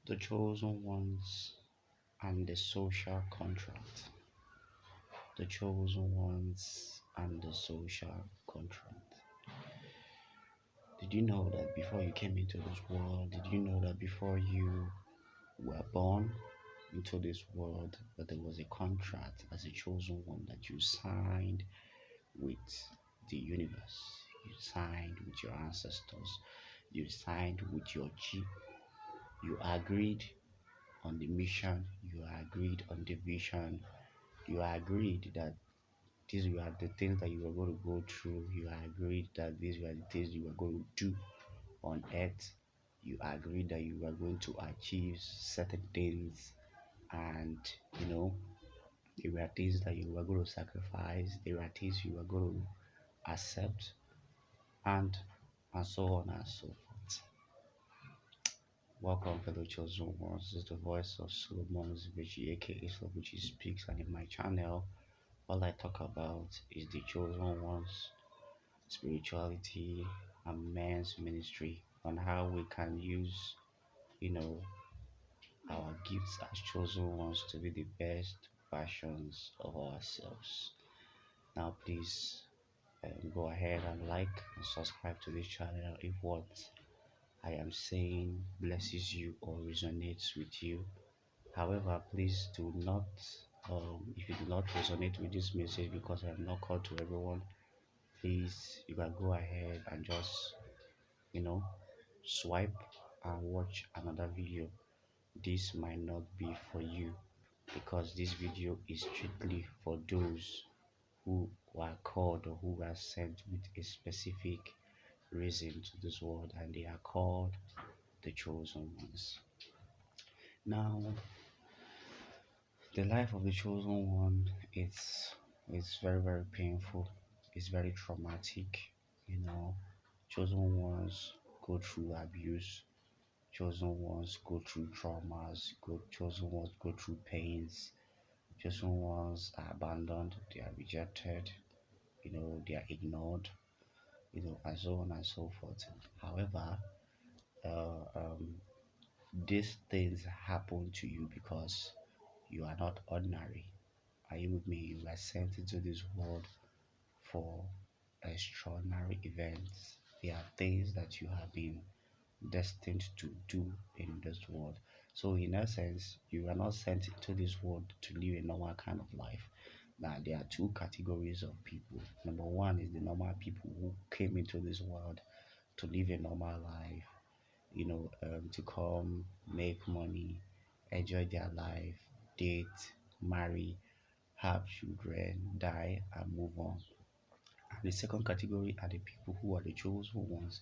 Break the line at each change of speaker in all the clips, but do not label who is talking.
The chosen ones and the social contract. The chosen ones and the social contract. Did you know that before you came into this world, did you know that before you were born into this world, that there was a contract as a chosen one that you signed with the universe? You signed with your ancestors. You signed with your G. You agreed on the mission. You agreed on the vision. You agreed that these were the things that you were going to go through. You agreed that these were the things you were going to do on earth. You agreed that you were going to achieve certain things, and you know there were things that you were going to sacrifice. There were things you were going to accept, and so on and so forth. Welcome, fellow chosen ones. This is the voice of Solomon Zibeji, aka Slobuchi Speaks, and in my channel, all I talk about is the chosen ones, spirituality, and men's ministry, on how we can use, you know, our gifts as chosen ones to be the best versions of ourselves. Now, please go ahead and like and subscribe to this channel if what I am saying blesses you or resonates with you. However, please do not, if you do not resonate with this message, because I am not called to everyone, please you can go ahead and just, you know, swipe and watch another video. This might not be for you, because this video is strictly for those who are called or who are sent with a specific reason to this world, and they are called the chosen ones. Now, the life of the chosen one, it's very painful. It's very traumatic. You know, chosen ones go through abuse. Chosen ones go through traumas. Chosen ones go through pains. Chosen ones are abandoned. They are rejected. They are ignored. And so on and so forth. However, uh, um, these things happen to you because you are not ordinary. Are you with me? You were sent into this world for extraordinary events. There are things that you have been destined to do in this world. So, in essence, you are not sent into this world to live a normal kind of life. Now, there are two categories of people. Number one is the normal people who came into this world to live a normal life, to come, make money, enjoy their life, date, marry, have children, die, and move on. And the second category are the people who are the chosen ones.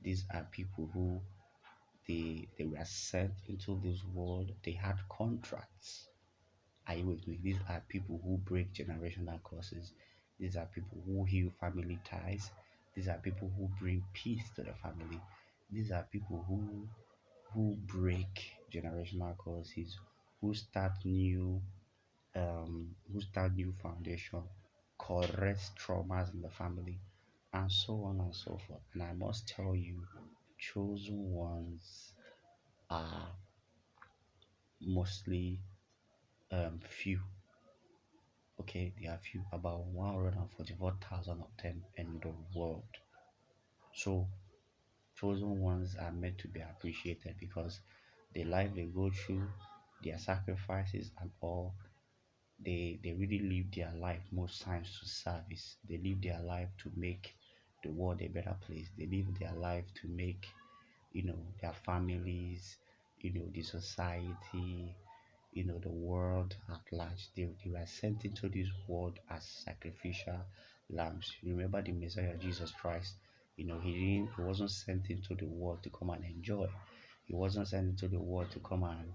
These are people who they were sent into this world. They had contracts. Are you with me? These are people who break generational curses. These are people who heal family ties. These are people who bring peace to the family. These are people who break generational curses, who start new foundation, correct traumas in the family, and so on and so forth. And I must tell you, chosen ones are mostly few. Okay, there are few, about 144,000 of them in the world. So chosen ones are meant to be appreciated because the life they go through, their sacrifices and all, they really live their life most times to service. They live their life to make the world a better place. They live their life to make, their families, the society, the world at large. They were sent into this world as sacrificial lambs. Remember the Messiah Jesus Christ. He wasn't sent into the world to come and enjoy. He wasn't sent into the world to come and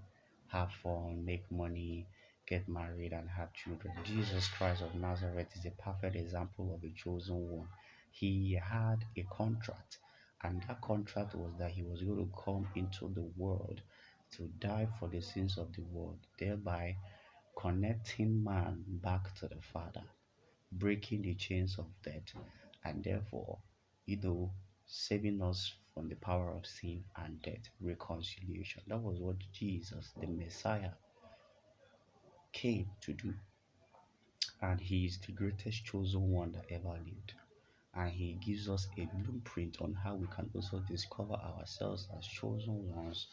have fun, make money, get married, and have children. Jesus Christ of Nazareth is a perfect example of a chosen one. He had a contract, and that contract was that he was going to come into the world to die for the sins of the world, thereby connecting man back to the Father, breaking the chains of death, and therefore, you know, saving us from the power of sin and death, reconciliation. That was what Jesus, the Messiah, came to do. And he is the greatest chosen one that ever lived. And he gives us a blueprint on how we can also discover ourselves as chosen ones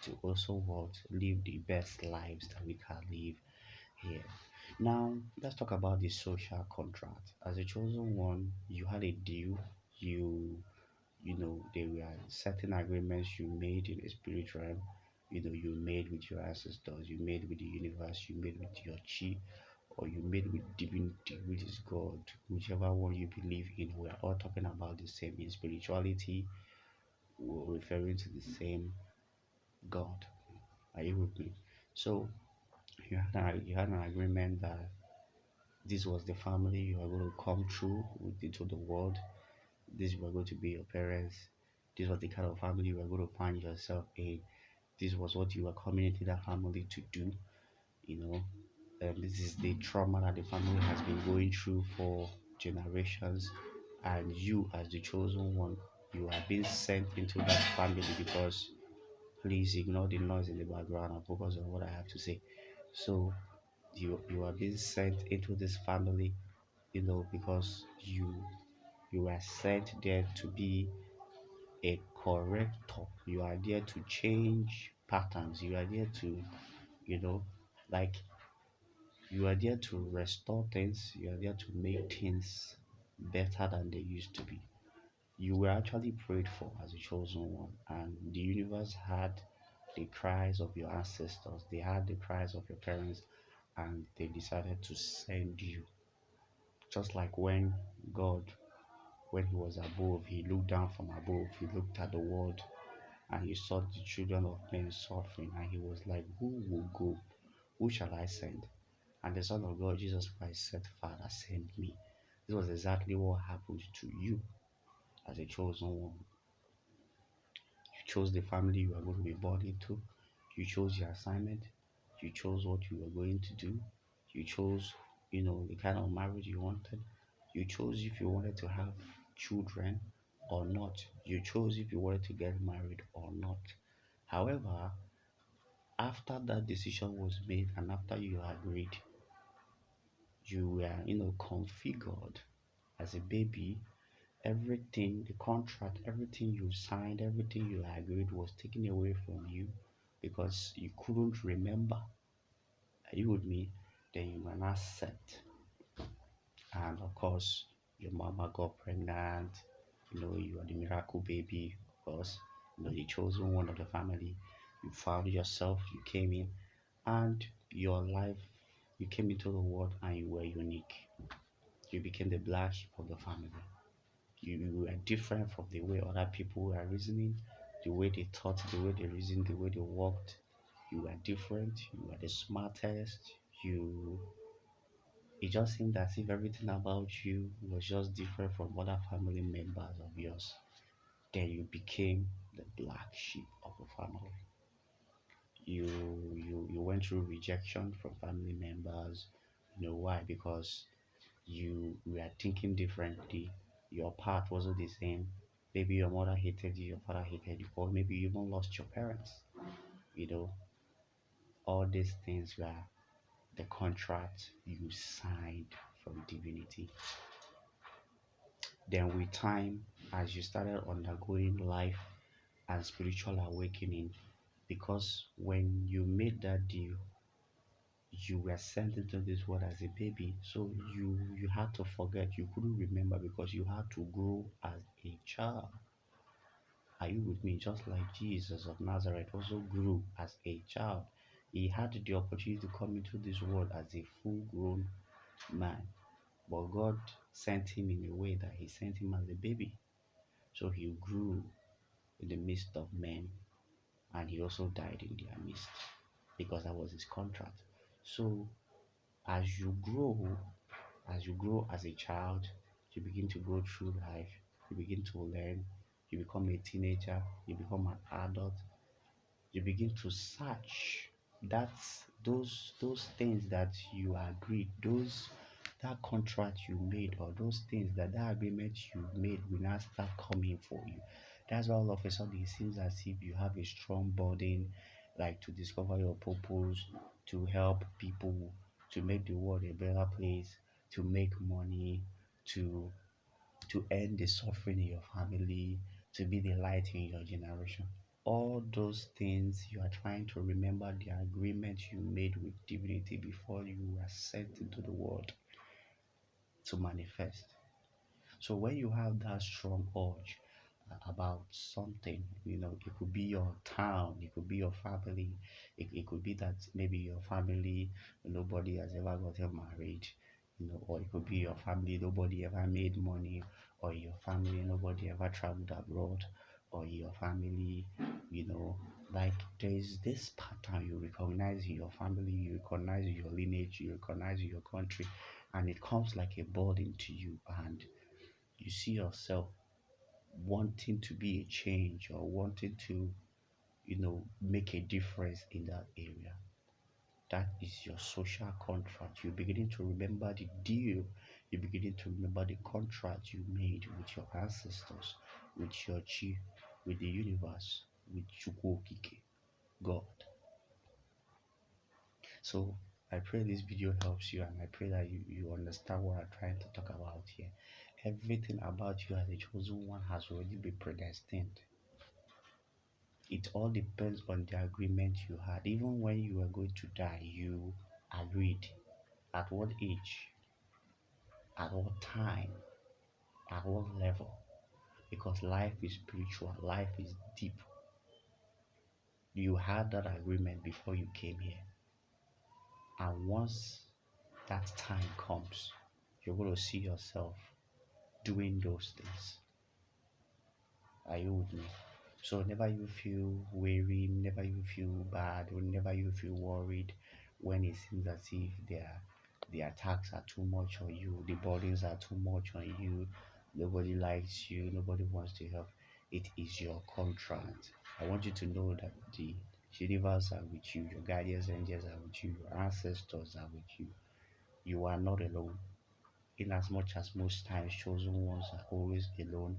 to also what live the best lives that we can live here. Now, let's talk about the social contract. As a chosen one, you had a deal. You there were certain agreements you made in the spirit realm. You made with your ancestors, you made with the universe, you made with your chi, or you made with divinity, which is God, whichever one you believe in. We are all talking about the same in spirituality. We're referring to the same God. Are you with me? So you had an agreement that this was the family you are going to come through with into the world. This were going to be your parents. This was the kind of family you were going to find yourself in. This was what you were coming into that family to do. You know, this is the trauma that the family has been going through for generations, and you, as the chosen one, you are being sent into that family because please ignore the noise in the background and focus on what I have to say. So you are being sent into this family, because you are sent there to be a corrector. You are there to change patterns. You are there to, you know, like you are there to restore things. You are there to make things better than they used to be. You were actually prayed for as a chosen one, and the universe had the cries of your ancestors, they had the cries of your parents, and they decided to send you. Just like when God, when He was above, He looked down from above, He looked at the world, and He saw the children of men suffering, and He was like, who will go? Who shall I send? And the Son of God, Jesus Christ, said, Father, send me. This was exactly what happened to you as a chosen one. You chose the family you are going to be born into. You chose your assignment. You chose what you were going to do. You chose, the kind of marriage you wanted. You chose if you wanted to have children or not. You chose if you wanted to get married or not. However, after that decision was made and after you agreed, you were, configured as a baby. Everything, the contract, everything you signed, everything you agreed was taken away from you because you couldn't remember. Are you with me? Then you were not set. And of course, your mama got pregnant. You are the miracle baby, of course. The chosen one of the family. You found yourself, you came in, and your life, you came into the world and you were unique. You became the black sheep of the family. You were different from the way other people were reasoning, the way they thought, the way they reasoned, the way they walked. You were different, you were the smartest. You it just seemed as if everything about you was just different from other family members of yours. Then you became the black sheep of the family. You went through rejection from family members. You know why? Because you were thinking differently. Your path wasn't the same. Maybe your mother hated you, your father hated you, or maybe you even lost your parents. You know, all these things were the contract you signed from divinity. Then, with time, as you started undergoing life and spiritual awakening, because when you made that deal, you were sent into this world as a baby, so you had to forget, you couldn't remember because you had to grow as a child. Are you with me? Just like Jesus of Nazareth also grew as a child. He had the opportunity to come into this world as a full grown man, but God sent him in a way that He sent him as a baby. So he grew in the midst of men, and he also died in their midst because that was his contract. So as you grow, as a child, you begin to go through life, you begin to learn, you become a teenager, you become an adult, you begin to search. That's those things that you agreed, those that contract you made, or those things that agreement you made will now start coming for you. That's why all of a sudden it seems as if you have a strong burden, like to discover your purpose, to help people, to make the world a better place, to make money, to end the suffering in your family, to be the light in your generation. All those things you are trying to remember the agreement you made with divinity before you were sent into the world to manifest. So when you have that strong urge about something, it could be your town, it could be your family, it could be that maybe your family, nobody has ever gotten married, or it could be your family, nobody ever made money, or your family, nobody ever traveled abroad, or your family, you know, like there is this pattern you recognize in your family, you recognize in your lineage, you recognize in your country, and it comes like a burden to you, and you see yourself wanting to be a change or wanting to, make a difference in that area. That is your social contract. You're beginning to remember the deal. You're beginning to remember the contract you made with your ancestors, with your chief, with the universe, with Chukwokike, God. So I pray this video helps you, and I pray that you understand what I'm trying to talk about here. Everything about you as a chosen one has already been predestined. It all depends on the agreement you had. Even when you were going to die, you agreed. At what age, at what time, at what level. Because life is spiritual, life is deep. You had that agreement before you came here. And once that time comes, you're going to see yourself doing those things. Are you with me? So never you feel weary, never you feel bad, or never you feel worried when it seems as if the attacks are too much on you, the burdens are too much on you, nobody likes you, nobody wants to help. It is your contract. I want you to know that the universe are with you, your guardians angels are with you, your ancestors are with you. You are not alone. In as much as most times chosen ones are always alone,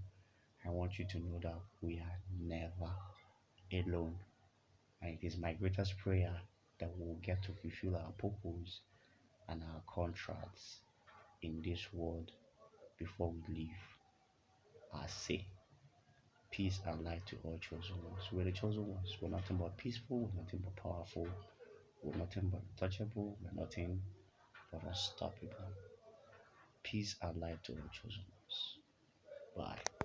I want you to know that we are never alone. And it is my greatest prayer that we will get to fulfill our purpose and our contracts in this world before we leave. I say peace and light to all chosen ones. We're the chosen ones. We're nothing but peaceful, we're nothing but powerful, we're nothing but untouchable, we're nothing but unstoppable. Peace and light to all chosen ones. Bye.